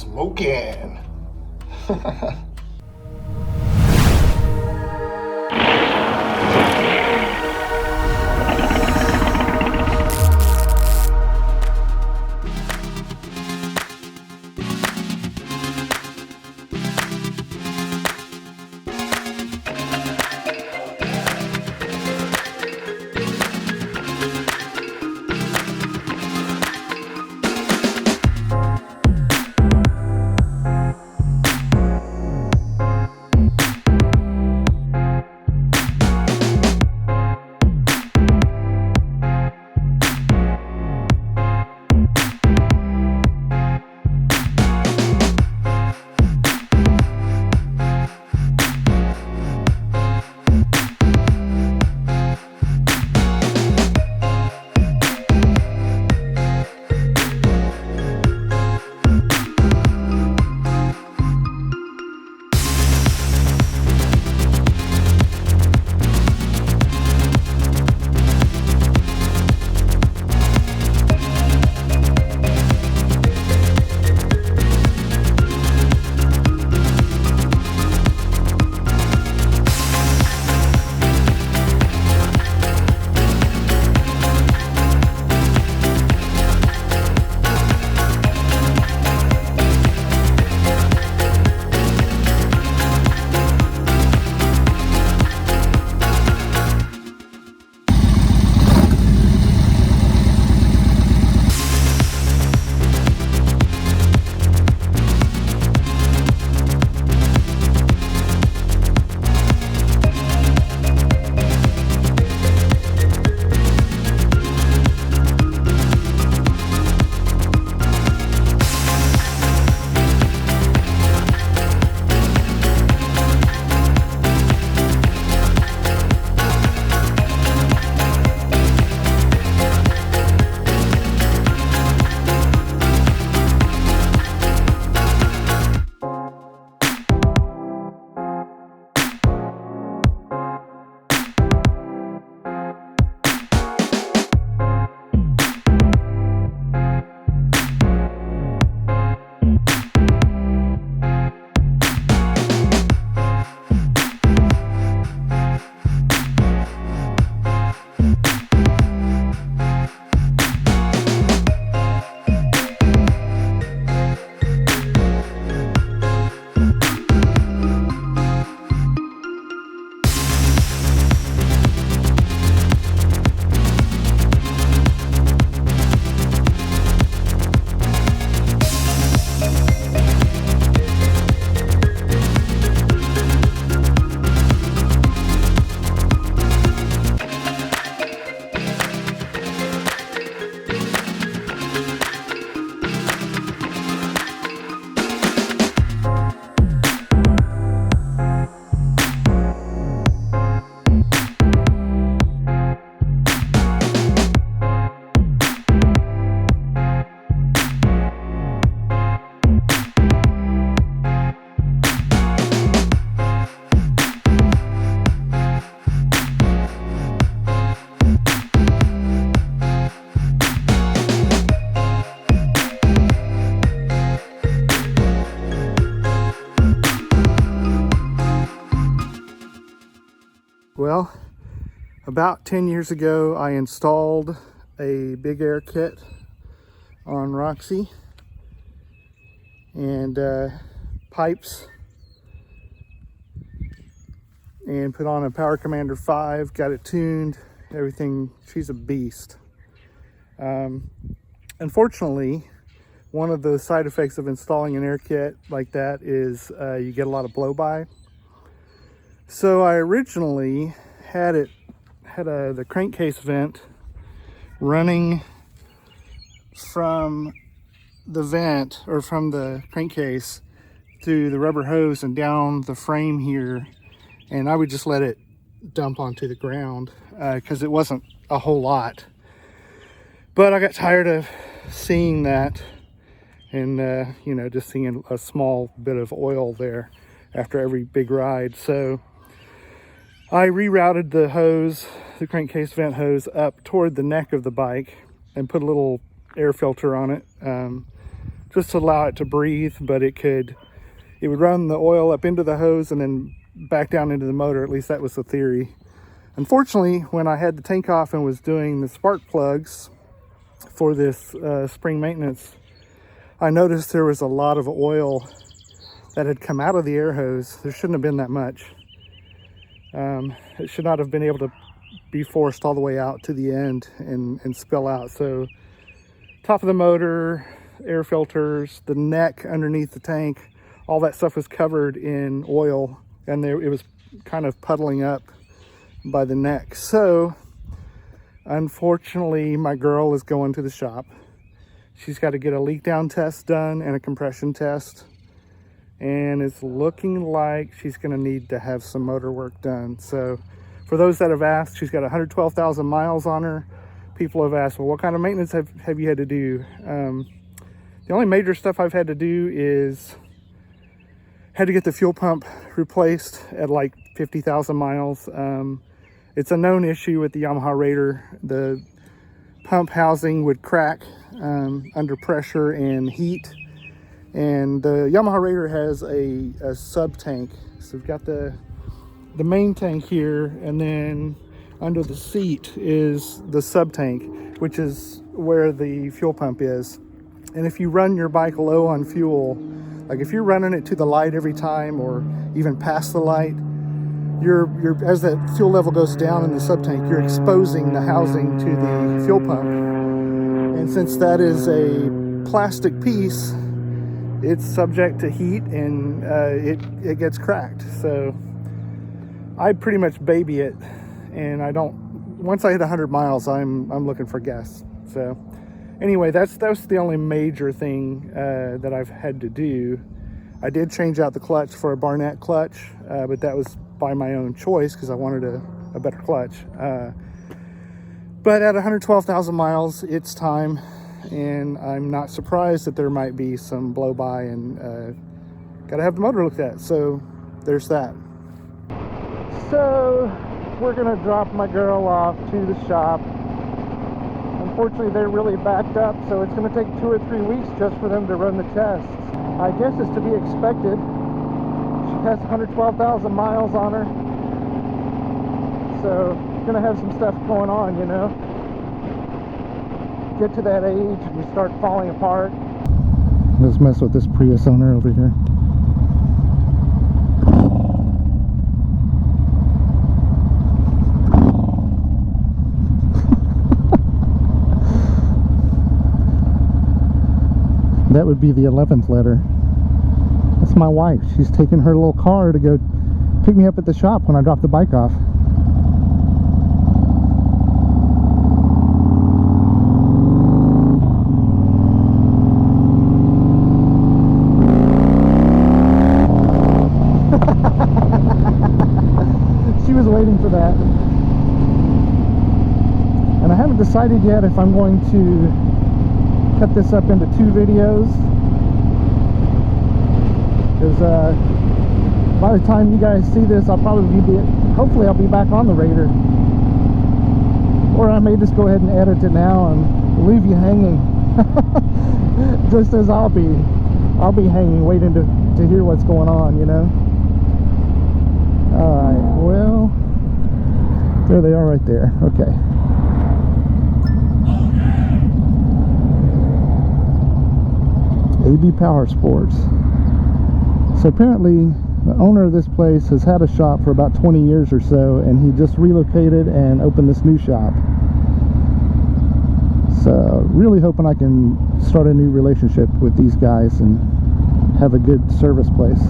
smoking. Well, about 10 years ago, I installed a big air kit on Roxy and pipes, and put on a Power Commander 5, got it tuned, everything. She's a beast. Unfortunately, one of the side effects of installing an air kit like that is you get a lot of blow-by. So I originally had the crankcase vent running from the vent, or from the crankcase, through the rubber hose and down the frame here, and I would just let it dump onto the ground because it wasn't a whole lot. But I got tired of seeing that, and you know, just seeing a small bit of oil there after every big ride. So I rerouted the hose, the crankcase vent hose, up toward the neck of the bike and put a little air filter on it, just to allow it to breathe, but it would run the oil up into the hose and then back down into the motor. At least that was the theory. Unfortunately, when I had the tank off and was doing the spark plugs for this spring maintenance, I noticed there was a lot of oil that had come out of the air hose. There shouldn't have been that much. It should not have been able to be forced all the way out to the end and spill out. So top of the motor, air filters, the neck underneath the tank, all that stuff was covered in oil, and it was kind of puddling up by the neck. So unfortunately, my girl is going to the shop. She's got to get a leak down test done and a compression test, and it's looking like she's going to need to have some motor work done. So for those that have asked, she's got 112,000 miles on her. People have asked, well, what kind of maintenance have you had to do? The only major stuff I've had to do is had to get the fuel pump replaced at like 50,000 miles. It's a known issue with the Yamaha Raider. The pump housing would crack under pressure and heat. And the Yamaha Raider has a sub tank. So we've got the main tank here, and then under the seat is the sub tank, which is where the fuel pump is. And if you run your bike low on fuel, like if you're running it to the light every time or even past the light, you're as that fuel level goes down in the sub tank, you're exposing the housing to the fuel pump. And since that is a plastic piece, it's subject to heat, and it gets cracked. So I pretty much baby it, and once I hit 100 miles, I'm looking for gas. So anyway, that's the only major thing that I've had to do. I did change out the clutch for a Barnett clutch, but that was by my own choice because I wanted a better clutch. But at 112,000 miles, it's time, and I'm not surprised that there might be some blow by, and gotta have the motor looked at. So there's that. So we're gonna drop my girl off to the shop. Unfortunately, they're really backed up, so it's gonna take 2 or 3 weeks just for them to run the tests. I guess it's to be expected. She has 112,000 miles on her, so gonna have some stuff going on, you know. Get to that age and you start falling apart. Let's mess with this Prius owner over here. That would be the 11th letter. That's my wife. She's taking her little car to go pick me up at the shop when I drop the bike off. She was waiting for that. And I haven't decided yet if I'm going to cut this up into 2 videos, because by the time you guys see this, I'll probably hopefully I'll be back on the Raider, or I may just go ahead and edit it now and leave you hanging just as I'll be hanging, waiting to hear what's going on, you know. Alright, well, there they are right there. Okay. AB Power Sports. So apparently the owner of this place has had a shop for about 20 years or so, and he just relocated and opened this new shop. So really hoping I can start a new relationship with these guys and have a good service place.